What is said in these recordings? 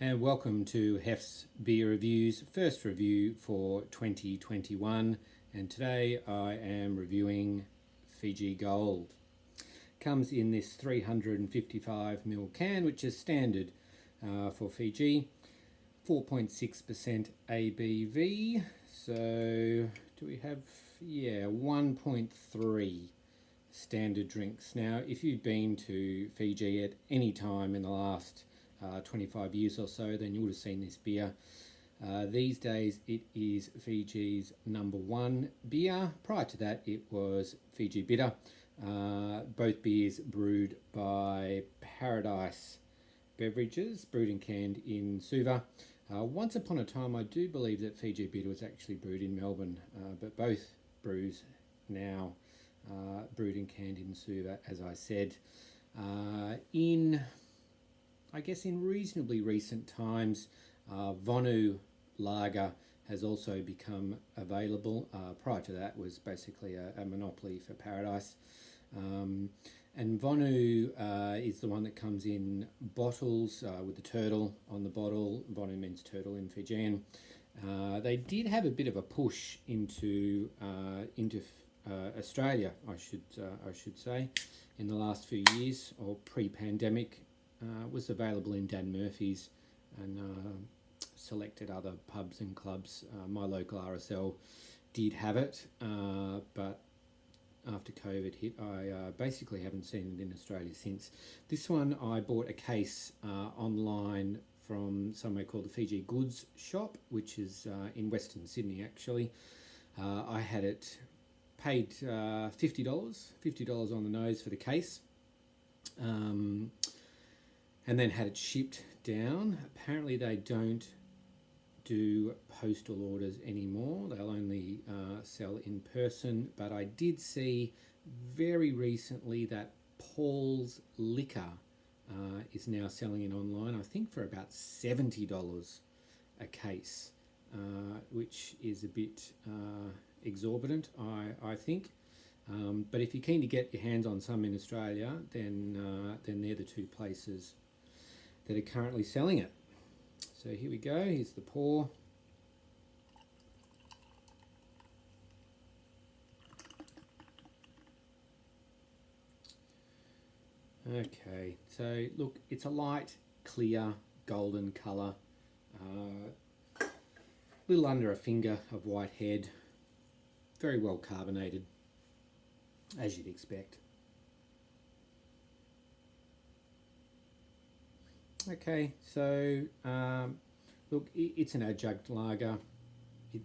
And welcome to Hef's Beer Reviews, first review for 2021. And today I am reviewing Fiji Gold. Comes in this 355ml can, which is standard for Fiji. 4.6% ABV. So do we have, 1.3 standard drinks. Now, if you've been to Fiji at any time in the last 25 years or so, then you would have seen this beer. These days it is Fiji's #1 beer. Prior to that it was Fiji Bitter. Both beers brewed by Paradise Beverages, brewed and canned in Suva. Once upon a time I do believe that Fiji Bitter was actually brewed in Melbourne, but both brews now brewed and canned in Suva, as I said. In reasonably recent times, Vonu Lager has also become available. Prior to that was basically a monopoly for Paradise. And Vonu is the one that comes in bottles with the turtle on the bottle. Vonu means turtle in Fijian. They did have a bit of a push into Australia, I should say, in the last few years, or pre-pandemic. Was available in Dan Murphy's and selected other pubs and clubs. My local RSL did have it, but after COVID hit, I basically haven't seen it in Australia since. This one I bought a case online from somewhere called the Fiji Goods shop, which is in Western Sydney actually. I had it, paid $50 on the nose for the case. And then had it shipped down. Apparently they don't do postal orders anymore. They'll only sell in person. But I did see very recently that Paul's Liquor is now selling it online, I think for about $70 a case, which is a bit exorbitant, I think. But if you're keen to get your hands on some in Australia, then they're the two places that are currently selling it. So here we go, here's the pour. Okay, so look, it's a light, clear, golden colour. Little under a finger of white head. Very well carbonated, as you'd expect. Okay, so look, it's an adjunct lager.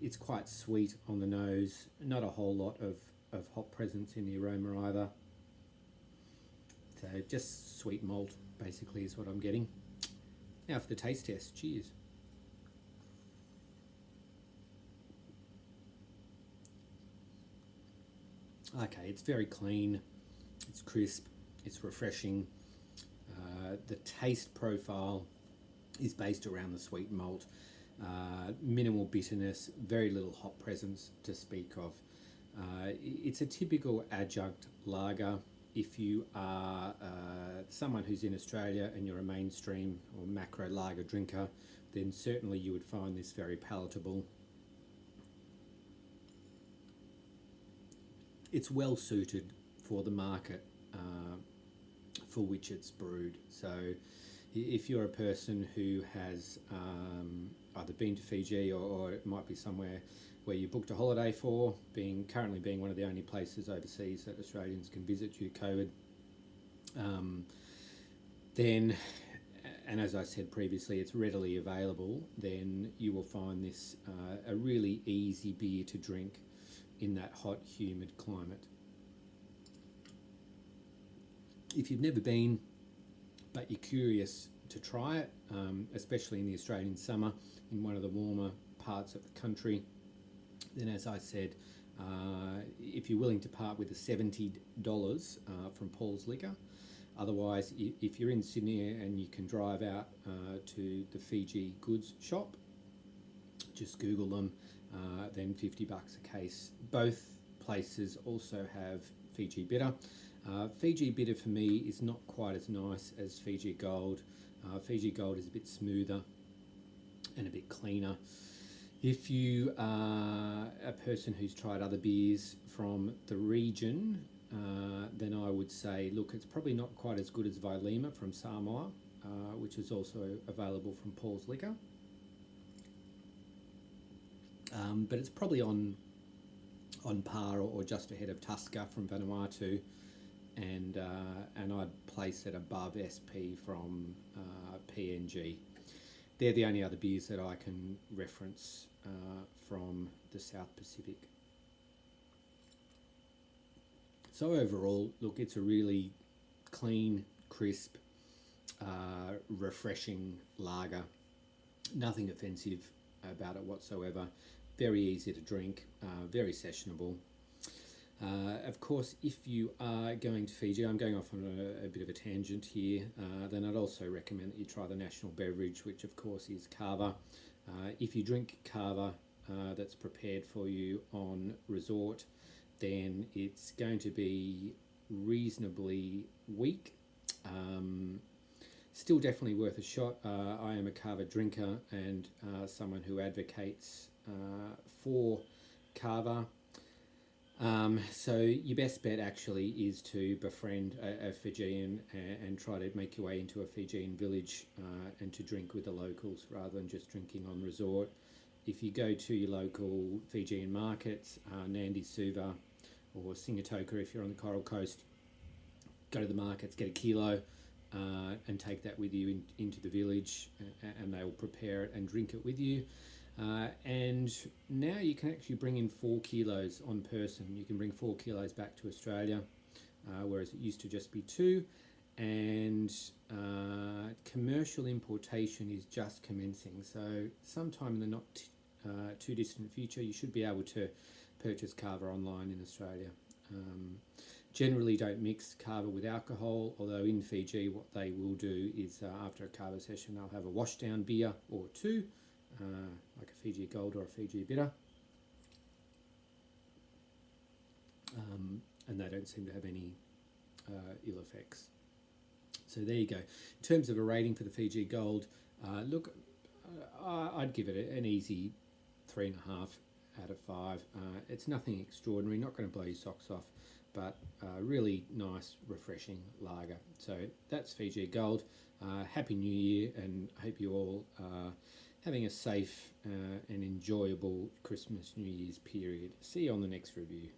It's quite sweet on the nose, not a whole lot of hop presence in the aroma either. So just sweet malt basically is what I'm getting. Now for the taste test, cheers. Okay, it's very clean, it's crisp, it's refreshing. The taste profile is based around the sweet malt, minimal bitterness, very little hop presence to speak of. It's a typical adjunct lager. If you are someone who's in Australia and you're a mainstream or macro lager drinker, then certainly you would find this very palatable. It's well suited for the market for which it's brewed. So if you're a person who has either been to Fiji or it might be somewhere where you booked a holiday for, currently being one of the only places overseas that Australians can visit due to COVID, then, and as I said previously, it's readily available, then you will find this a really easy beer to drink in that hot, humid climate. If you've never been, but you're curious to try it, especially in the Australian summer, in one of the warmer parts of the country, then as I said, if you're willing to part with the $70 from Paul's Liquor, otherwise, if you're in Sydney and you can drive out to the Fiji Goods shop, just Google them, then $50 a case. Both places also have Fiji Bitter. Fiji Bitter for me is not quite as nice as Fiji Gold. Fiji Gold is a bit smoother and a bit cleaner. If you are a person who's tried other beers from the region, then I would say, look, it's probably not quite as good as Vailima from Samoa, which is also available from Paul's Liquor. But it's probably on par or just ahead of Tusker from Vanuatu, and I'd place it above SP from PNG. They're the only other beers that I can reference from the South Pacific. So overall, look, it's a really clean, crisp, refreshing lager. Nothing offensive about it whatsoever. Very easy to drink, very sessionable. Of course, if you are going to Fiji, I'm going off on a bit of a tangent here, then I'd also recommend that you try the national beverage, which of course is kava. If you drink kava that's prepared for you on resort, then it's going to be reasonably weak. Still definitely worth a shot. I am a kava drinker and someone who advocates for kava. So your best bet actually is to befriend a Fijian and try to make your way into a Fijian village and to drink with the locals rather than just drinking on resort. If you go to your local Fijian markets, Nandi Suva or Singatoka if you're on the Coral Coast, go to the markets, get a kilo and take that with you into the village, and they will prepare it and drink it with you. And now you can actually bring in 4 kilos on person. You can bring 4 kilos back to Australia, whereas it used to just be 2. And commercial importation is just commencing. So sometime in the not too distant future, you should be able to purchase kava online in Australia. Generally don't mix kava with alcohol, although in Fiji what they will do is after a kava session they'll have a washdown beer or 2, like a Fiji Gold or a Fiji Bitter, and they don't seem to have any ill effects. So there you go. In terms of a rating for the Fiji Gold, look, I'd give it an easy 3.5 out of 5. It's nothing extraordinary, not going to blow your socks off, but really nice, refreshing lager. So that's Fiji Gold. Happy New Year, and hope you all having a safe and enjoyable Christmas, New Year's period. See you on the next review.